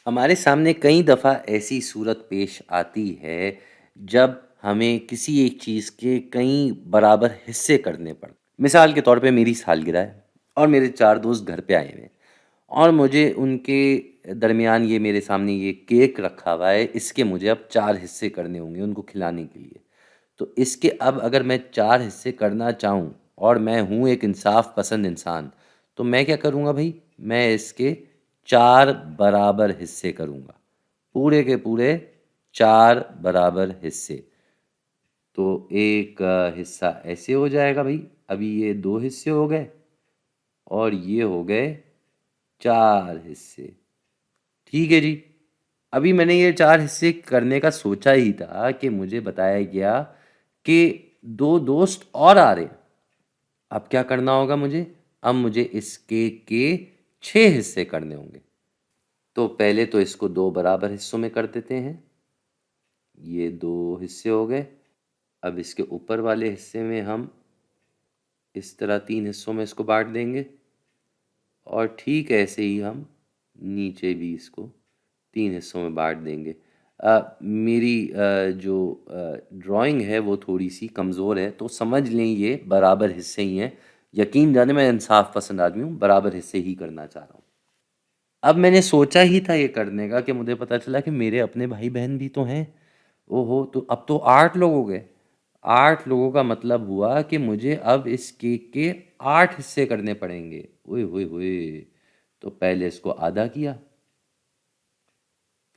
ہمارے سامنے کئی دفعہ ایسی صورت پیش آتی ہے جب ہمیں کسی ایک چیز کے کئی برابر حصے کرنے پڑتے. مثال کے طور پہ میری سالگرہ ہے اور میرے 4 دوست گھر پہ آئے ہوئے ہیں اور مجھے ان کے درمیان یہ میرے سامنے یہ کیک رکھا ہوا ہے. اس کے مجھے اب 4 حصے کرنے ہوں گے ان کو کھلانے کے لیے. تو اس کے اب اگر میں 4 حصے کرنا چاہوں اور میں ہوں ایک انصاف پسند انسان تو میں کیا کروں گا بھائی؟ میں اس کے 4 برابر حصے کروں گا، پورے کے پورے 4 برابر حصے. تو ایک حصہ ایسے ہو جائے گا بھائی. ابھی یہ 2 حصے ہو گئے اور یہ ہو گئے 4 حصے. ٹھیک ہے جی. ابھی میں نے یہ 4 حصے کرنے کا سوچا ہی تھا کہ مجھے بتایا گیا کہ 2 دوست اور آ رہے ہیں. اب کیا کرنا ہوگا مجھے؟ اب مجھے اس کیک کے 6 حصے کرنے ہوں گے. تو پہلے تو اس کو 2 برابر حصوں میں کر دیتے ہیں. یہ 2 حصے ہو گئے. اب اس کے اوپر والے حصے میں ہم اس طرح 3 حصوں میں اس کو بانٹ دیں گے اور ٹھیک ایسے ہی ہم نیچے بھی اس کو 3 حصوں میں بانٹ دیں گے. میری جو ڈرائنگ ہے وہ تھوڑی سی کمزور ہے تو سمجھ لیں یہ برابر حصے ہی ہیں. یقین جانے میں انصاف پسند آدمی ہوں، برابر حصے ہی کرنا چاہ رہا ہوں. اب میں نے سوچا ہی تھا یہ کرنے کا کہ مجھے پتہ چلا کہ میرے اپنے بھائی بہن بھی تو ہیں. او ہو، تو اب تو 8 لوگ ہو گئے. 8 لوگوں کا مطلب ہوا کہ مجھے اب اس کیک کے 8 حصے کرنے پڑیں گے. اوئے ہوئے ہوئے. تو پہلے اس کو آدھا کیا،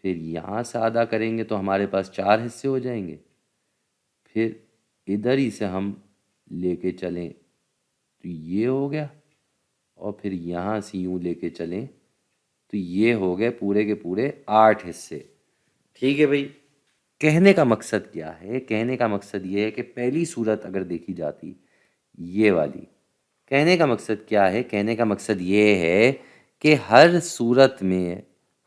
پھر یہاں سے آدھا کریں گے تو ہمارے پاس 4 حصے ہو جائیں گے. پھر ادھر ہی سے ہم لے کے چلیں تو یہ ہو گیا اور پھر یہاں سے یوں لے کے چلیں تو یہ ہو گئے پورے کے پورے 8 حصے. ٹھیک ہے بھائی. کہنے کا مقصد کیا ہے؟ کہنے کا مقصد یہ ہے کہ پہلی صورت اگر دیکھی جاتی یہ والی، کہنے کا مقصد کیا ہے؟ کہنے کا مقصد یہ ہے کہ ہر صورت میں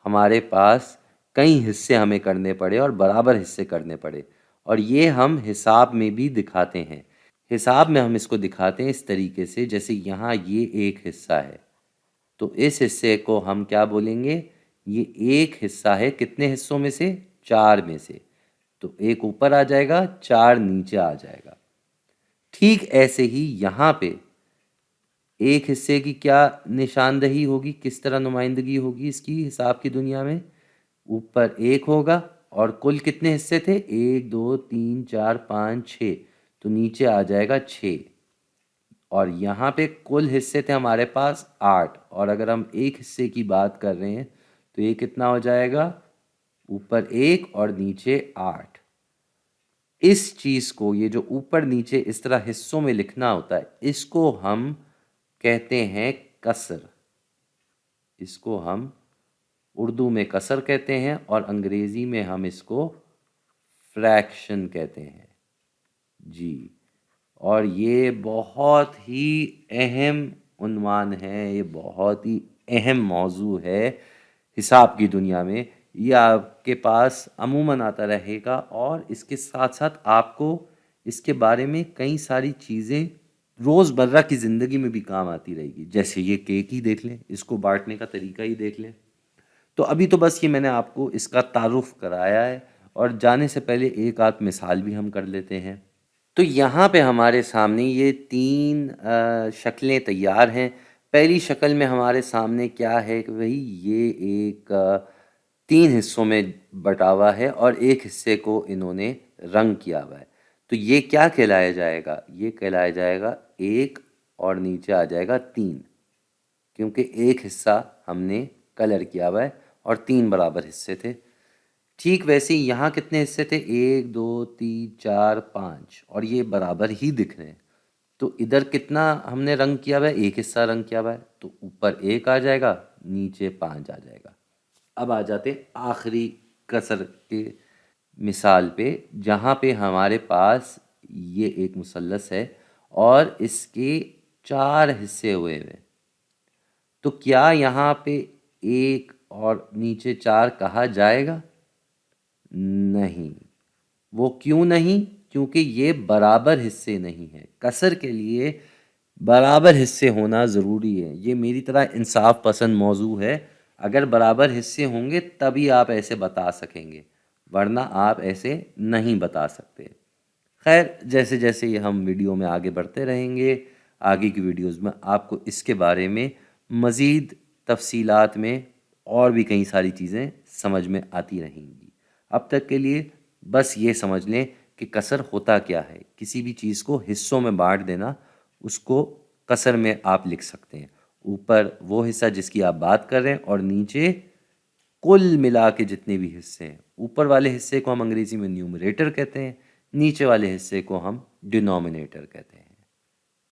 ہمارے پاس کئی حصے ہمیں کرنے پڑے اور برابر حصے کرنے پڑے، اور یہ ہم حساب میں بھی دکھاتے ہیں. حساب میں ہم اس کو دکھاتے ہیں اس طریقے سے، جیسے یہاں یہ ایک حصہ ہے تو اس حصے کو ہم کیا بولیں گے؟ یہ ایک حصہ ہے کتنے حصوں میں سے؟ 4 میں سے. تو ایک اوپر آ جائے گا، 4 نیچے آ جائے گا. ٹھیک ایسے ہی یہاں پہ ایک حصے کی کیا نشاندہی ہوگی، کس طرح نمائندگی ہوگی اس کی حساب کی دنیا میں؟ اوپر 1 ہوگا اور کل کتنے حصے تھے؟ 1 2 3 4 5 6. تو نیچے آ جائے گا 6. اور یہاں پہ کل حصے تھے ہمارے پاس 8، اور اگر ہم ایک حصے کی بات کر رہے ہیں تو یہ کتنا ہو جائے گا؟ اوپر 1 اور نیچے 8. اس چیز کو، یہ جو اوپر نیچے اس طرح حصوں میں لکھنا ہوتا ہے، اس کو ہم کہتے ہیں کسر. اس کو ہم اردو میں کسر کہتے ہیں اور انگریزی میں ہم اس کو فریکشن کہتے ہیں. جی. اور یہ بہت ہی اہم عنوان ہے، یہ بہت ہی اہم موضوع ہے حساب کی دنیا میں. یہ آپ کے پاس عموماً آتا رہے گا اور اس کے ساتھ ساتھ آپ کو اس کے بارے میں کئی ساری چیزیں روز مرہ کی زندگی میں بھی کام آتی رہے گی. جیسے یہ کیک ہی دیکھ لیں، اس کو بانٹنے کا طریقہ ہی دیکھ لیں. تو ابھی تو بس یہ میں نے آپ کو اس کا تعارف کرایا ہے، اور جانے سے پہلے ایک آدھ مثال بھی ہم کر لیتے ہیں. تو یہاں پہ ہمارے سامنے یہ 3 شکلیں تیار ہیں. پہلی شکل میں ہمارے سامنے کیا ہے کہ بھئی یہ ایک 3 حصوں میں بٹا ہوا ہے اور ایک حصے کو انہوں نے رنگ کیا ہوا ہے. تو یہ کیا کہلایا جائے گا؟ یہ کہلایا جائے گا 1 اور نیچے آ جائے گا 3، کیونکہ ایک حصہ ہم نے کلر کیا ہوا ہے اور 3 برابر حصے تھے. ٹھیک ویسے ہی یہاں کتنے حصے تھے؟ 1 2 3 4 5، اور یہ برابر ہی دکھ رہے ہیں. تو ادھر کتنا ہم نے رنگ کیا ہوا ہے؟ ایک حصہ رنگ کیا ہوا ہے، تو اوپر 1 آ جائے گا، نیچے 5 آ جائے گا. اب آ جاتے آخری کسر کے مثال پہ، جہاں پہ ہمارے پاس یہ ایک مثلث ہے اور اس کے 4 حصے ہوئے ہوئے. تو کیا یہاں پہ 1 اور نیچے 4 کہا جائے گا؟ نہیں. وہ کیوں نہیں؟ کیونکہ یہ برابر حصے نہیں ہیں. کسر کے لیے برابر حصے ہونا ضروری ہے. یہ میری طرح انصاف پسند موضوع ہے. اگر برابر حصے ہوں گے تبھی آپ ایسے بتا سکیں گے، ورنہ آپ ایسے نہیں بتا سکتے۔ خیر، جیسے جیسے یہ ہم ویڈیو میں آگے بڑھتے رہیں گے، آگے کی ویڈیوز میں آپ کو اس کے بارے میں مزید تفصیلات میں اور بھی کئی ساری چیزیں سمجھ میں آتی رہیں گی۔ اب تک کے لیے بس یہ سمجھ لیں کہ کسر ہوتا کیا ہے۔ کسی بھی چیز کو حصوں میں بانٹ دینا، اس کو کسر میں آپ لکھ سکتے ہیں۔ اوپر وہ حصہ جس کی آپ بات کر رہے ہیں اور نیچے کل ملا کے جتنے بھی حصے ہیں۔ اوپر والے حصے کو ہم انگریزی میں نیومریٹر کہتے ہیں، نیچے والے حصے کو ہم ڈینومینیٹر کہتے ہیں۔